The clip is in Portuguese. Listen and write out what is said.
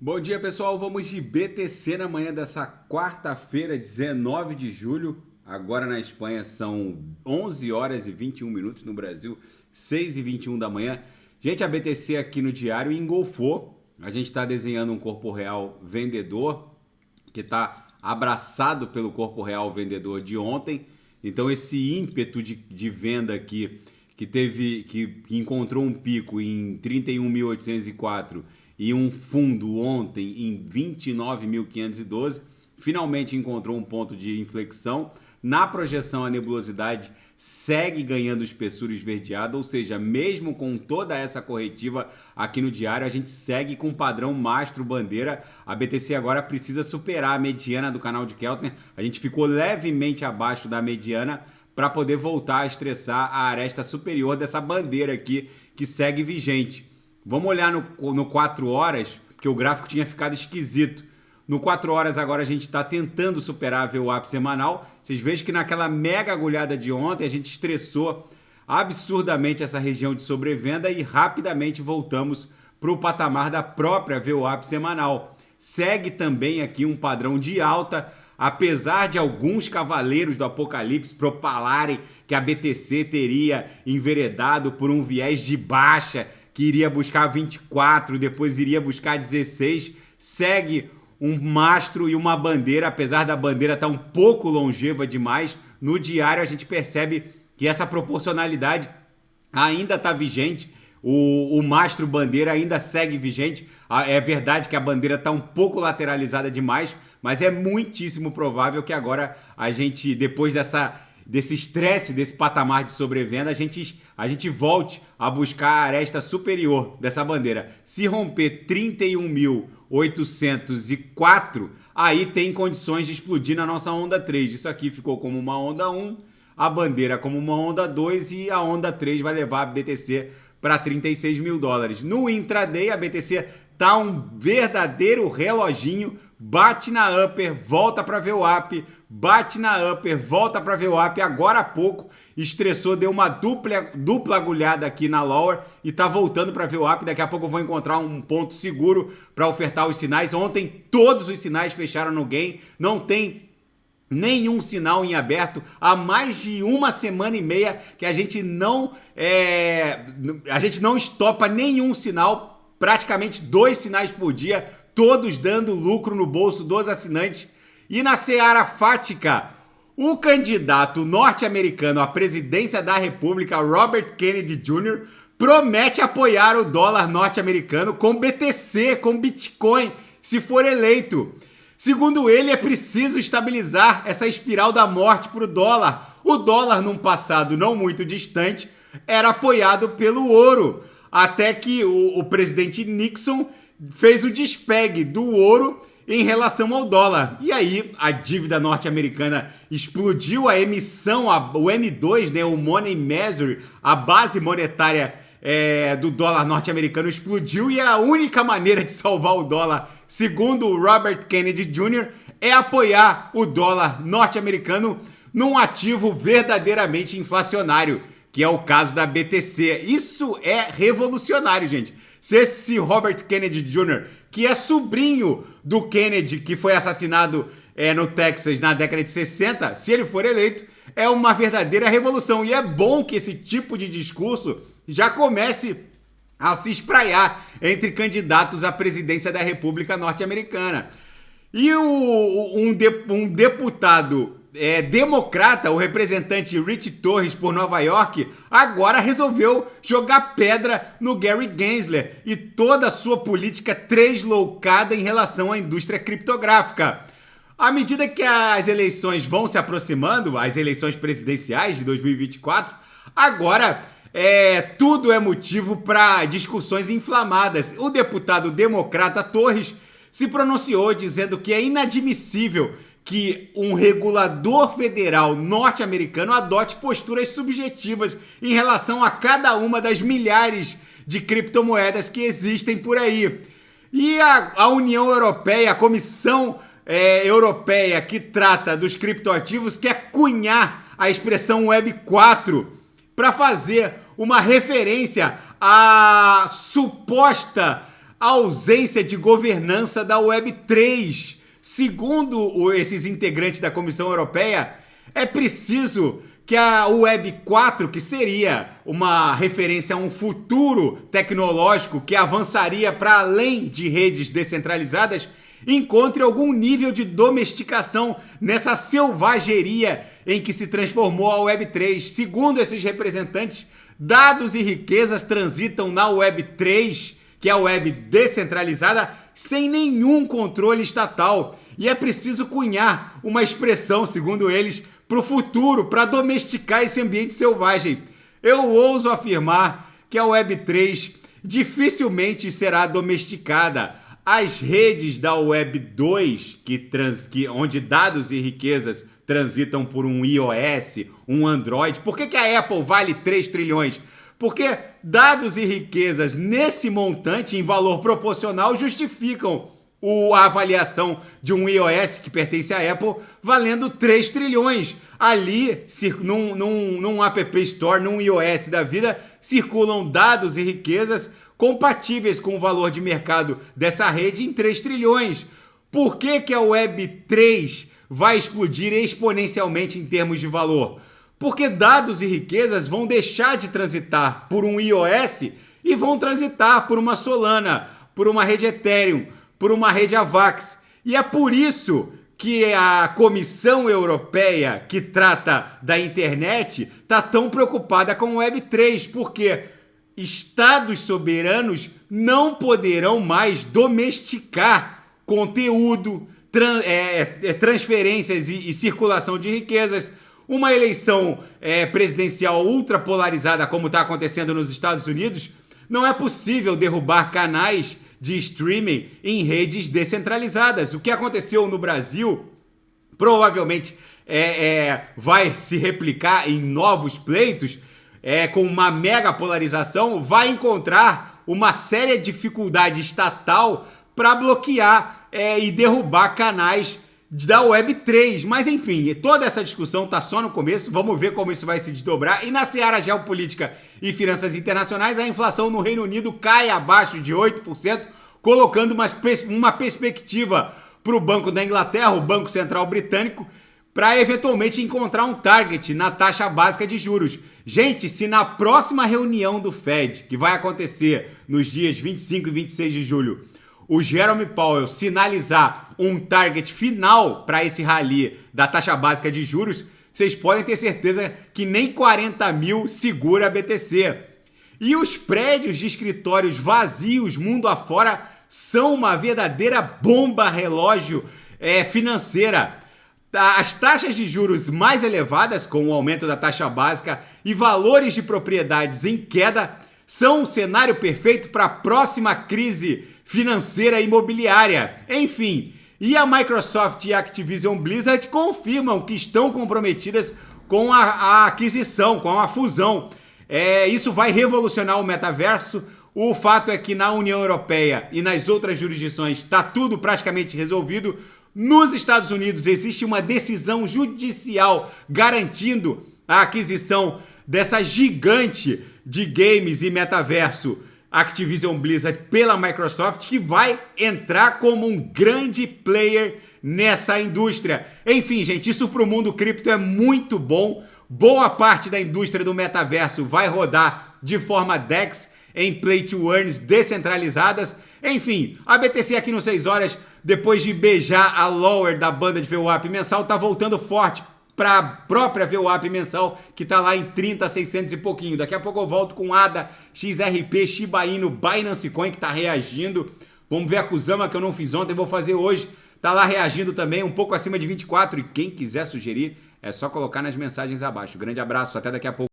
Bom dia, pessoal. Vamos de BTC na manhã dessa quarta-feira, 19 de julho. Agora na Espanha são 11 horas e 21 minutos, no Brasil 6 e 21 da manhã. Gente, a BTC aqui no diário engolfou. A gente está desenhando um corpo real vendedor que está abraçado pelo corpo real vendedor de ontem. Então esse ímpeto de venda aqui que encontrou um pico em 31.804 e um fundo ontem em 29.512, finalmente encontrou um ponto de inflexão. Na projeção, a nebulosidade segue ganhando espessura esverdeada, ou seja, mesmo com toda essa corretiva aqui no diário, a gente segue com o padrão mastro bandeira. A BTC agora precisa superar a mediana do canal de Keltner. A gente ficou levemente abaixo da mediana para poder voltar a estressar a aresta superior dessa bandeira aqui que segue vigente. Vamos olhar no 4 horas, porque o gráfico tinha ficado esquisito. No 4 horas agora a gente está tentando superar a VWAP semanal. Vocês vejam que naquela mega agulhada de ontem a gente estressou absurdamente essa região de sobrevenda e rapidamente voltamos para o patamar da própria VWAP semanal. Segue também aqui um padrão de alta, apesar de alguns cavaleiros do apocalipse propalarem que a BTC teria enveredado por um viés de baixa, que iria buscar 24, depois iria buscar 16, segue um mastro e uma bandeira, apesar da bandeira estar um pouco longeva demais. No diário a gente percebe que essa proporcionalidade ainda está vigente, o mastro bandeira ainda segue vigente. É verdade que a bandeira está um pouco lateralizada demais, mas é muitíssimo provável que agora a gente, depois desse estresse, desse patamar de sobrevenda, a gente volte a buscar a aresta superior dessa bandeira. Se romper 31.804, aí tem condições de explodir na nossa onda 3. Isso aqui ficou como uma onda 1, a bandeira como uma onda 2 e a onda 3 vai levar a BTC para 36 mil dólares. No intraday, a BTC tá um verdadeiro reloginho, bate na upper, volta para VWAP, bate na upper, volta para VWAP. Agora há pouco estressou, deu uma dupla agulhada aqui na lower e tá voltando para VWAP. Daqui a pouco eu vou encontrar um ponto seguro para ofertar os sinais. Ontem todos os sinais fecharam no gain, não tem nenhum sinal em aberto. Há mais de uma semana e meia que a gente não estopa nenhum sinal. Praticamente 2 sinais por dia, todos dando lucro no bolso dos assinantes. E na seara fática, o candidato norte-americano à presidência da República, Robert Kennedy Jr., promete apoiar o dólar norte-americano com BTC, com Bitcoin, se for eleito. Segundo ele, é preciso estabilizar essa espiral da morte para o dólar. O dólar, num passado não muito distante, era apoiado pelo ouro, até que o presidente Nixon fez o despegue do ouro em relação ao dólar. E aí a dívida norte-americana explodiu, a emissão, o M2, né, o Money Measure, a base monetária do dólar norte-americano explodiu, e a única maneira de salvar o dólar, segundo o Robert Kennedy Jr., é apoiar o dólar norte-americano num ativo verdadeiramente inflacionário, que é o caso da BTC. Isso é revolucionário, gente. Se esse Robert Kennedy Jr., que é sobrinho do Kennedy, que foi assassinado no Texas na década de 60, se ele for eleito, é uma verdadeira revolução. E é bom que esse tipo de discurso já comece a se espraiar entre candidatos à presidência da República Norte-Americana. E um deputado democrata, o representante Rich Torres por Nova York, agora resolveu jogar pedra no Gary Gensler e toda a sua política tresloucada em relação à indústria criptográfica. À medida que as eleições vão se aproximando, as eleições presidenciais de 2024, agora tudo é motivo para discussões inflamadas. O deputado democrata Torres se pronunciou dizendo que é inadmissível que um regulador federal norte-americano adote posturas subjetivas em relação a cada uma das milhares de criptomoedas que existem por aí. E a União Europeia, a Comissão Europeia que trata dos criptoativos, quer cunhar a expressão Web 4 para fazer uma referência à suposta a ausência de governança da Web3. Segundo esses integrantes da Comissão Europeia, é preciso que a Web 4, que seria uma referência a um futuro tecnológico que avançaria para além de redes descentralizadas, encontre algum nível de domesticação nessa selvageria em que se transformou a Web 3. Segundo esses representantes, dados e riquezas transitam na Web 3, que é a web descentralizada, sem nenhum controle estatal. E é preciso cunhar uma expressão, segundo eles, para o futuro, para domesticar esse ambiente selvagem. Eu ouso afirmar que a Web 3 dificilmente será domesticada. As redes da Web 2, onde dados e riquezas transitam por um iOS, um Android. Por que a Apple vale 3 trilhões? Porque dados e riquezas nesse montante, em valor proporcional, justificam a avaliação de um iOS que pertence à Apple valendo 3 trilhões. Ali, num App Store, num iOS da vida, circulam dados e riquezas compatíveis com o valor de mercado dessa rede em 3 trilhões. Por que a Web 3 vai explodir exponencialmente em termos de valor? Porque dados e riquezas vão deixar de transitar por um iOS e vão transitar por uma Solana, por uma rede Ethereum, por uma rede AVAX. E é por isso que a Comissão Europeia, que trata da internet, está tão preocupada com o Web 3, porque estados soberanos não poderão mais domesticar conteúdo, transferências e circulação de riquezas. Uma eleição presidencial ultrapolarizada, como está acontecendo nos Estados Unidos, não é possível derrubar canais de streaming em redes descentralizadas. O que aconteceu no Brasil provavelmente vai se replicar em novos pleitos, com uma mega polarização, vai encontrar uma séria dificuldade estatal para bloquear e derrubar canais da Web 3. Mas enfim, toda essa discussão está só no começo, vamos ver como isso vai se desdobrar. E na seara geopolítica e finanças internacionais, a inflação no Reino Unido cai abaixo de 8%, colocando uma perspectiva para o Banco da Inglaterra, o Banco Central Britânico, para eventualmente encontrar um target na taxa básica de juros. Gente, se na próxima reunião do Fed, que vai acontecer nos dias 25 e 26 de julho, o Jerome Powell sinalizar um target final para esse rally da taxa básica de juros, vocês podem ter certeza que nem 40 mil segura a BTC. E os prédios de escritórios vazios mundo afora são uma verdadeira bomba relógio financeira. As taxas de juros mais elevadas, com o aumento da taxa básica, e valores de propriedades em queda, são um cenário perfeito para a próxima crise financeira e imobiliária. Enfim, e a Microsoft e a Activision Blizzard confirmam que estão comprometidas com a aquisição, com a fusão. Isso vai revolucionar o metaverso. O fato é que na União Europeia e nas outras jurisdições está tudo praticamente resolvido. Nos Estados Unidos existe uma decisão judicial garantindo a aquisição dessa gigante de games e metaverso, Activision Blizzard, pela Microsoft, que vai entrar como um grande player nessa indústria. Enfim, gente, isso para o mundo cripto é muito bom. Boa parte da indústria do metaverso vai rodar de forma DEX em Play to Earns descentralizadas. Enfim, a BTC aqui no 6 horas, depois de beijar a lower da banda de VWAP mensal, tá voltando forte para a própria VWAP mensal, que tá lá em 30.600 e pouquinho. Daqui a pouco eu volto com ADA, XRP, Shiba Inu, Binance Coin, que tá reagindo. Vamos ver a Kusama, que eu não fiz ontem, vou fazer hoje. Tá lá reagindo também, um pouco acima de 24. E quem quiser sugerir, é só colocar nas mensagens abaixo. Grande abraço, até daqui a pouco.